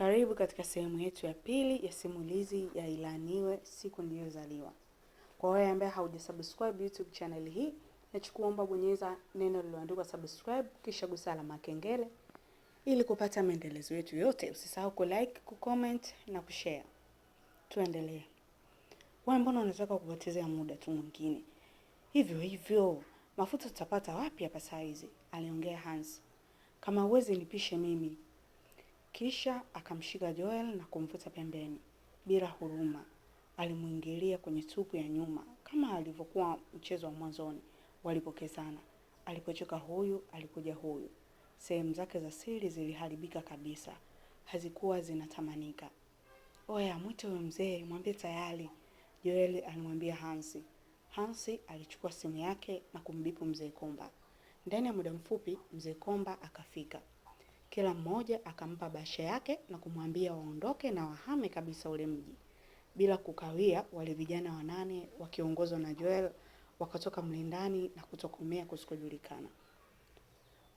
Karibu katika sehemu yetu ya pili ya simulizi ya Ilaaniwe Siku Niliyozaliwa. Kwa wewe ambaye haujasubscribe YouTube channel hii, nakuomba bonyeza neno lililoandikwa subscribe kisha gusa alama kengele ili kupata maendelezo yetu yote. Usisahau ku-like, ku-comment na kushare. Tuendelee. Wewe mbona unataka kupotezea muda tu mwingine? Hivyo, mafuta tutapata wapi hapa saa hizi? Aliongea Hans. Kama uwezi nipishe mimi. Kisha akamshika Joel na kumvuta pembeni. Bila huruma, alimuingilia kwenye tupu ya nyuma kama alivyokuwa mchezo wa mwanzoni walipokezana. Alipochoka huyu, alikuja huyu. Sehemu zake za siri ziliharibika kabisa. Hazikuwa zinatamanika. Oya, mwite huyo mzee, mwambie tayari, Joel alimwambia Hansi. Hansi alichukua simu yake na kumbipu mzee Komba. Ndani ya muda mfupi, mzee Komba akafika. Kila mmoja akampa basha yake na kumwambia waondoke na wahame kabisa ule mji. Bila kukawia, wale vijana 8 wakiongozwa na Joel wakatoka mlindani na kutokomea kusikojulikana.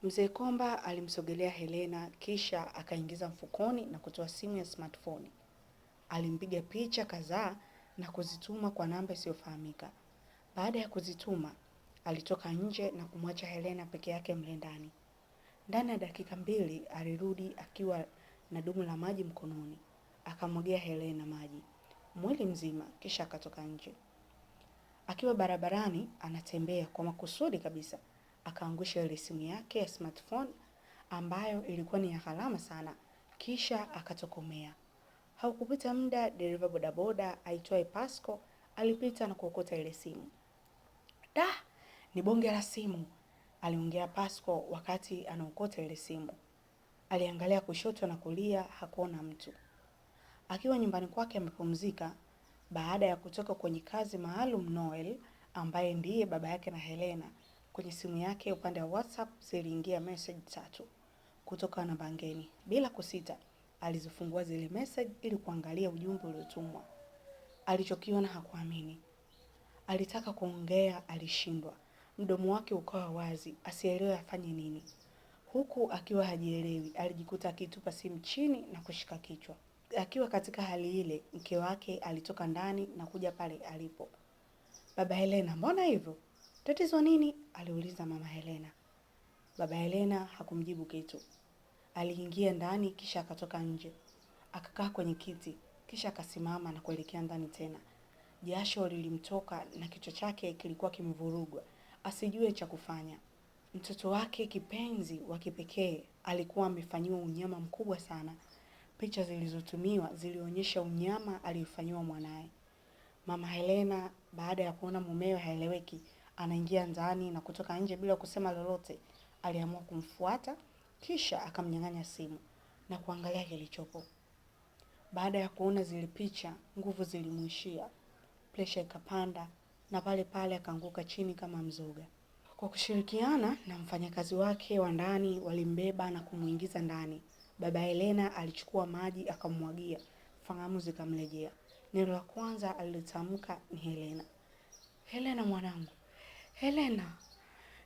Mzee Komba alimsogelea Helena kisha akaingiza mfukoni na kutoa simu ya smartphone. Alimpiga picha kadhaa na kuzituma kwa namba isiyofahamika. Baada ya kuzituma, alitoka nje na kumwacha Helena peke yake mlindani. Ndani ya dakika 2 alirudi akiwa na dumu la maji mkononi. Akamwagia Helena maji mwili mzima kisha akatoka nje. Akiwa barabarani anatembea kwa makusudi kabisa, akaangusha ile simu yake ya smartphone ambayo ilikuwa ni ya gharama sana, kisha akatokomea. Haukupita muda, dereva bodaboda aitwaye Pasco alipita na kuokota ile simu. Ni bonge la simu, aliongea Pasco wakati anaokota ile simu. Aliangalia kushoto na kulia, hakuona mtu. Akiwa nyumbani kwake amepumzika baada ya kutoka kwenye kazi maalum, Noel ambaye ndiye baba yake na Helena, kwenye simu yake upande wa WhatsApp ziliingia message 3 kutoka namba ngeni. Bila kusita, alizifungua zile message ili kuangalia ujumbe uliotumwa. Alichokiona hakuamini. Alitaka kuongea, alishindwa. Mdomo wake ukawa wazi, asielewe afanye nini. Huku akiwa hajielewi, alijikuta akitupa simu chini na kushika kichwa. Akiwa katika hali ile, mke wake alitoka ndani na kuja pale alipo. Baba Helena, mbona hivyo? Tatizo nini? Aliuliza mama Helena. Baba Helena hakumjibu kitu. Aliingia ndani kisha akatoka nje. Akakaa kwenye kiti, kisha akasimama na kuelekea ndani tena. Jasho lilimtoka na kichwa chake kilikuwa kimevurugwa, asijue cha kufanya. Mtoto wake kipenzi wa kipekee alikuwa amefanyiwa unyama mkubwa sana. Picha zilizotumiwa zilionyesha unyama aliyofanywa mwanae. Mama Helena baada ya kuona mumewe haeleweki, anaingia ndani na kutoka nje bila kusema lolote, aliamua kumfuata kisha akamnyang'anya simu na kuangalia kilichopo. Baada ya kuona zile picha, nguvu zilimwishia. Presha ikapanda na pale pale akaanguka chini kama mzoga. Kwa kushirikiana na mfanyakazi wake wa ndani walimbeba na kumuingiza ndani. Baba Helena alichukua maji akamwagia, fahamu zikamrejea. Neno la kwanza alilotamka ni Helena. Helena mwanangu. Helena.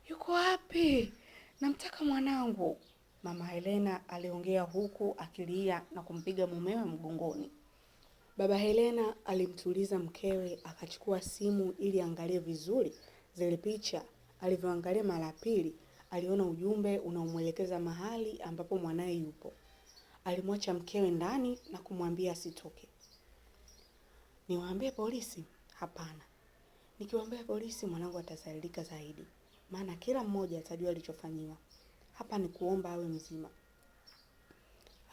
Yuko wapi? Namtaka mwanangu. Mama Helena aliongea huku akilia na kumpiga mumewe mgongoni. Baba Helena alimtuliza mkewe, akachukua simu ili angalie vizuri zile picha. Alivyoangalia mara pili, aliona ujumbe unaomwelekeza mahali ambapo mwanae yupo. Alimwacha mkewe ndani na kumwambia asitoke. Niwaambie polisi? Hapana. Nikiwaambia polisi mwanangu atasaidika zaidi, maana kila mmoja atajua alichofanyiwa. Hapa ni kuomba awe mzima.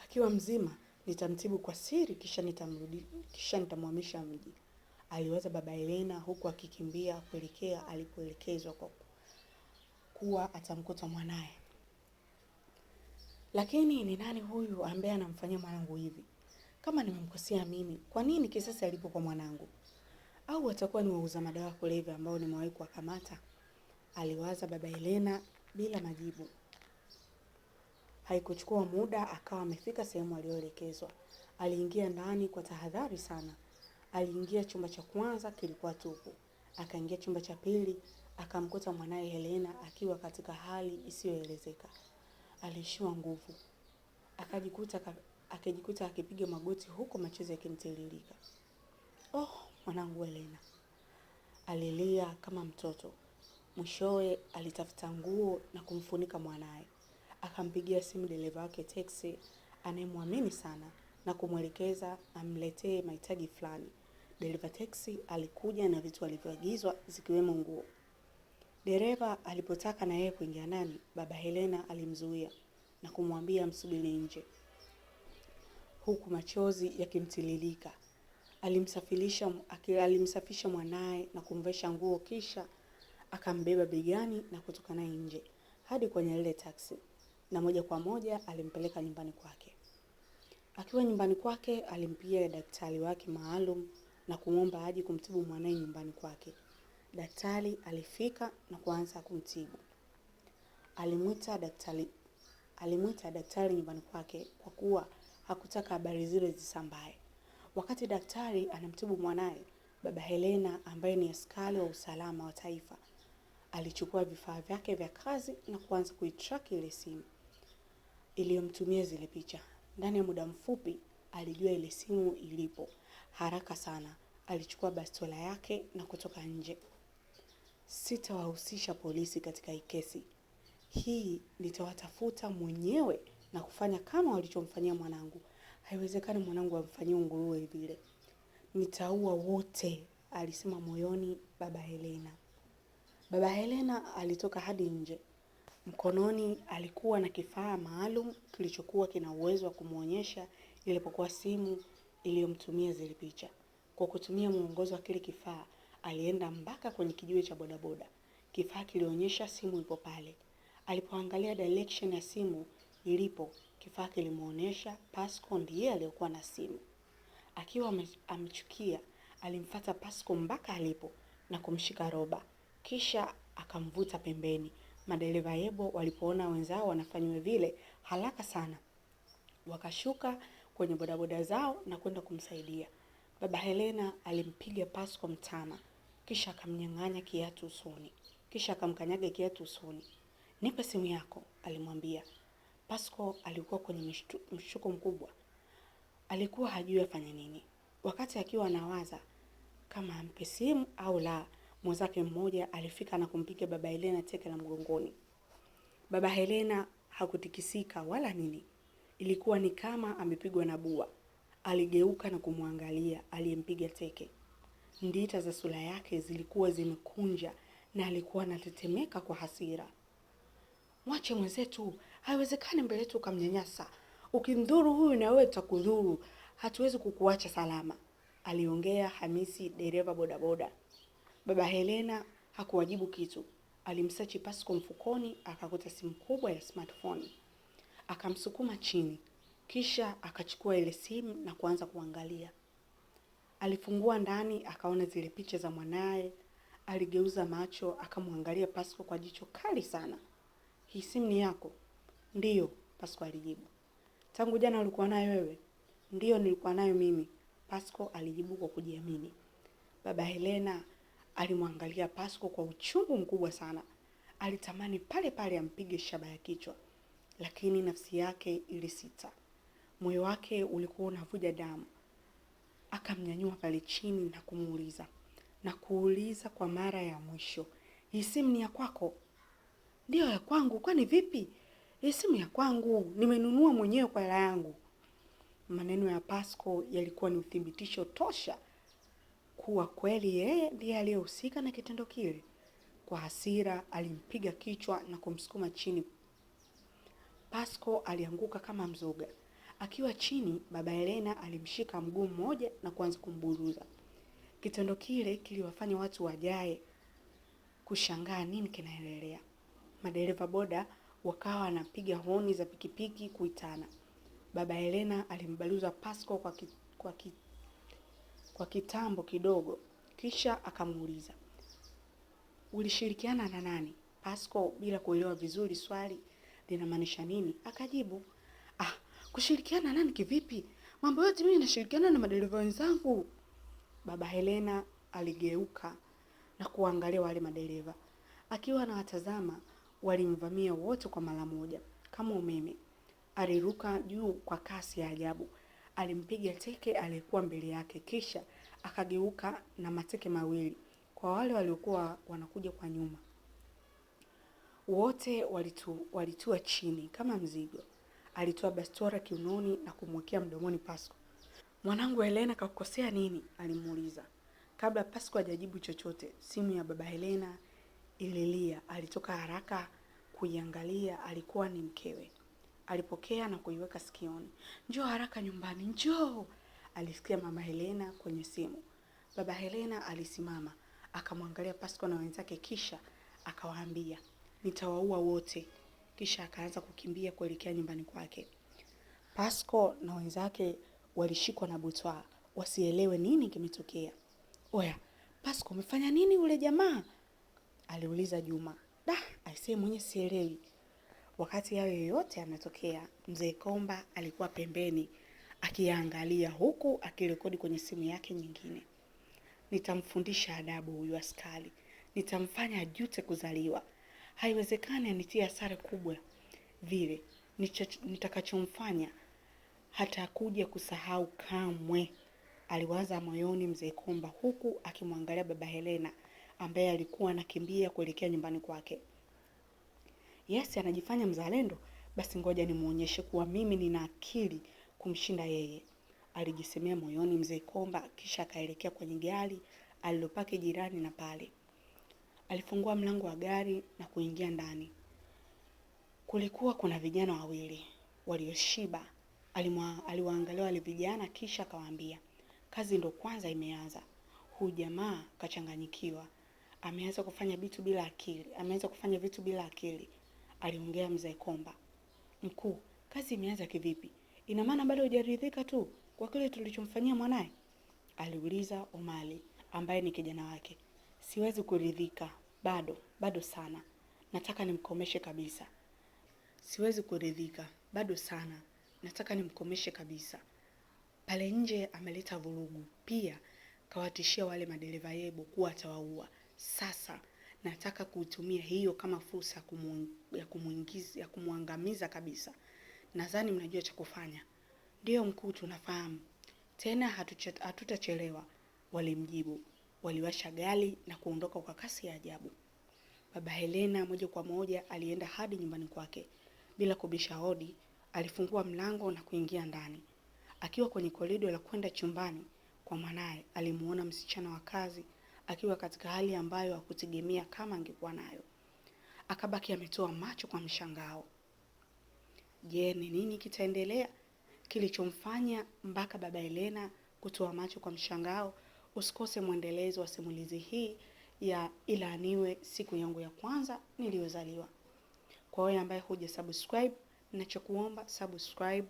Akiwa mzima nitamtibu kwa siri kisha nitamhamisha mji, aliwaza baba Helena huku akikimbia kuelekea alipoelekezwa kwa kuwa atamkuta mwanae. Lakini ni nani huyu ambaye anamfanyia mwanangu hivi? Kama nimemkosea mimi, kwa nini kisasi alipo kwa mwanangu? Au atakuwa ni wauza madawa kulevya ambao nimewahi kuwakamata? Aliwaza baba Helena bila majibu. Haikuchukua muda akawa amefika sehemu aliyoelekezwa. Aliingia ndani kwa tahadhari sana. Aliingia chumba cha kwanza, kilikuwa tupu. Akaingia chumba cha pili, akamkuta mwanae Helena akiwa katika hali isiyoelezeka. Aliishiwa nguvu. Akajikuta akijikuta akipiga magoti huko machozi yakimtiririka. Oh, mwanangu Helena. Alilia kama mtoto. Mwishowe alitafuta nguo na kumfunika mwanae. Akampigia simu dereva wake teksi anayemwamini sana na kumwelekeza amletee mahitaji fulani. Dereva teksi alikuja na vitu alivyoagizwa zikiwemo nguo. Dereva alipotaka na yeye kuingia ndani, baba Helena alimzuia na kumwambia msubiri nje. Huku machozi yakimtiririka. Alimsafisha mwanae na kumvesha nguo, kisha akambeba begani na kutoka naye nje hadi kwenye ile taksi, na moja kwa moja alimpeleka nyumbani kwake. Akiwa nyumbani kwake alimpigia daktari wake maalum na kumwomba aje kumtibu mwanae nyumbani kwake. Daktari alifika na kuanza kumtibu. Alimuita daktari nyumbani kwake kwa kuwa hakutaka habari zile zisambae. Wakati daktari anamtibu mwanae, baba Helena ambaye ni askari wa usalama wa taifa alichukua vifaa vyake vya kazi na kuanza kuitrack ile simu iliyomtumia zile picha. Ndani ya muda mfupi alijua ile simu ilipo. Haraka sana alichukua bastola yake na kutoka nje. Sitawahusisha polisi katika hii kesi. Hii nitawatafuta mwenyewe na kufanya kama walichomfanyia mwanangu. Haiwezekani mwanangu amfanyie nguruwe vile. Nitaua wote, alisema moyoni baba Helena. Baba Helena alitoka hadi nje. Mkononi alikuwa na kifaa maalum kilichokuwa kina uwezo wa kumuonyesha ilipokuwa simu iliyomtumia zile picha. Kwa kutumia mwongozo wa kile kifaa, alienda mpaka kwenye kijiwe cha bodaboda. Kifaa kilionyesha simu ipo pale. Alipoangalia direction ya simu ilipo, kifaa kilimuonesha Pasco ndiye aliyokuwa na simu. Akiwa amechukia, alimfuata Pasco mpaka alipo na kumshika roba. Kisha akamvuta pembeni. Madereva yebo walipoona wenzao wanafanywa vile, haraka sana wakashuka kwenye bodaboda zao na kwenda kumsaidia. Baba Helena alimpiga Pasco mtama, kisha akamnyang'anya kiatu usoni. Kisha akamkanyaga kiatu usoni. Nipe simu yako, alimwambia. Pasco alikuwa kwenye mshtuko mkubwa. Alikuwa hajui afanye nini. Wakati akiwa anawaza kama ampe simu au la, mwenzake mmoja alifika na kumpiga baba Helena teke la mgongoni. Baba Helena hakutikisika wala nini. Ilikuwa ni kama amepigwa na bua. Aligeuka na kumwangalia aliyempiga teke. Ndita za sura yake zilikuwa zimekunja na alikuwa anatetemeka kwa hasira. Mwache mwenzetu, haiwezekani mbele yetu ukamnyanyasa. Ukimdhuru huyu na wewe tutakudhuru. Hatuwezi kukuacha salama, aliongea Hamisi, dereva bodaboda. Baba Helena hakuwajibu kitu. Alimsearch Pasco mfukoni, akakuta simu kubwa ya smartphone. Akamsukuma chini, kisha akachukua ile simu na kuanza kuangalia. Alifungua ndani, akaona zile picha za mwanae. Aligeuza macho, akamwangalia Pasco kwa jicho kali sana. Hii simu ni yako? Ndiyo, Pasco alijibu. Tangu jana ulikuwa nayo wewe? Ndiyo, nilikuwa nayo mimi, Pasco alijibu kwa kujiamini. Baba Helena alimwangalia Pasco kwa uchungu mkubwa sana. Alitamani pale pale ampige shaba ya kichwa, lakini nafsi yake ilisita. Moyo wake ulikuwa unavuja damu. Akamnyanyua pale chini na kuuliza kwa mara ya mwisho, hii simu ni ya kwako? Ndiyo, ya kwangu. Kwani vipi? Hii simu ya kwangu, nimenunua mwenyewe kwa hela yangu. Maneno ya Pasco yalikuwa ni uthibitisho tosha kuwa kweli yeye ndiye aliyehusika na kitendo kile. Kwa hasira alimpiga kichwa na kumsukuma chini. Pasco alianguka kama mzoga. Akiwa chini, baba Helena alimshika mguu mmoja na kuanza kumburuza. Kitendo kile kiliwafanya watu wajae kushangaa nini kinaendelea. Madereva boda wakawa wanapiga honi za pikipiki kuitana. Baba Helena alimbaluza Pasco kwa kitambo kidogo, kisha akamuuliza, ulishirikiana na nani? Pasco bila kuelewa vizuri swali linamaanisha nini akajibu, kushirikiana nani kivipi? Mambo yote mimi nashirikiana na madereva wenzangu. Baba Helena aligeuka na kuangalia wale madereva. Akiwa anawatazama, walimvamia wote kwa mara moja kama umeme. aliruka juu kwa kasi ya ajabu. Alimpiga teke aliyekuwa mbele yake, kisha akageuka na mateke mawili kwa wale waliokuwa wanakuja kwa nyuma. Wote walitua chini kama mzigo. Alitoa bastola kiunoni na kumwekea mdomoni Pasco. "Mwanangu Helena kakukosea nini?" alimuuliza. Kabla Pasco hajajibu chochote, simu ya baba Helena ililia. Alitoka haraka kuiangalia, alikuwa ni mkewe. Alipokea na kuiweka sikioni. "Njoo haraka nyumbani, njoo!" alisikia mama Helena kwenye simu. Baba Helena alisimama, akamwangalia Pasco na wenzake, kisha akawaambia, "Nitawaua wote." Kisha akaanza kukimbia kuelekea nyumbani kwake. Pasco na wenzake walishikwa na butwaa, wasielewe nini kimetokea. "Oya, Pasco umefanya nini ule jamaa?" aliuliza Juma. Aisee mwenye sielewi." Wakati hayo yote yanatokea, Mzee Komba alikuwa pembeni akiangalia huku akirekodi kwenye simu yake nyingine. "Nitamfundisha adabu huyu askari. Nitamfanya ajute kuzaliwa. Haiwezekani anitie hasara kubwa vile. Nitakachomfanya hata kuja kusahau kamwe," aliwaza moyoni Mzee Komba huku akimwangalia baba Helena ambaye alikuwa anakimbia kuelekea nyumbani kwake. "Yes, anajifanya mzalendo, basi ngoja nimuonyeshe kuwa mimi nina akili kumshinda yeye," alijisemea moyoni Mzee Komba, kisha akaelekea kwenye gari alilopaki jirani na pale. Alifungua mlango wa gari na kuingia ndani. Kulikuwa kuna vijana wawili walioshiba. Aliwaangalia wale vijana kisha akawaambia, "Kazi ndo kwanza imeanza. Huyu jamaa kachanganyikiwa. Ameanza kufanya vitu bila akili." Aliongea Mzee Komba. "Mkuu, kazi imeanza kivipi? Ina maana bado hujaridhika tu kwa kile tulichomfanyia mwanae?" aliuliza Omali ambaye ni kijana wake. "Siwezi kuridhika, bado sana. Nataka nimkomeshe kabisa." Pale nje ameleta vurugu. Pia kawatishia wale madereva yebo kuwa atawaua. Sasa nataka kuitumia hiyo kama fursa ya kumuangamiza kabisa. Nadhani mnajua cha kufanya." "Ndio mkuu, tunafahamu. Tena hatutachelewa," walimjibu. Waliwasha gari na kuondoka kwa kasi ya ajabu. Baba Helena moja kwa moja alienda hadi nyumbani kwake. Bila kubisha hodi, alifungua mlango na kuingia ndani. Akiwa kwenye korido la kwenda chumbani kwa mwanae, alimuona msichana wa kazi akiwa katika hali ambayo hakutegemea kama angekuwa nayo. Akabaki ametoa macho kwa mshangao. Je, ni nini kitaendelea? Kilichomfanya mpaka baba Helena kutoa macho kwa mshangao? Usikose mwendelezo wa simulizi hii ya Ilaaniwe Siku Yangu ya Kwanza Niliyozaliwa. Kwa wewe ambaye hujasubscribe, ninachokuomba subscribe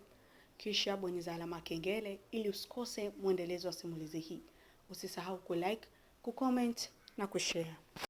kisha bonyeza alama kengele ili usikose mwendelezo wa simulizi hii. Usisahau kulike, kucomment na kushare.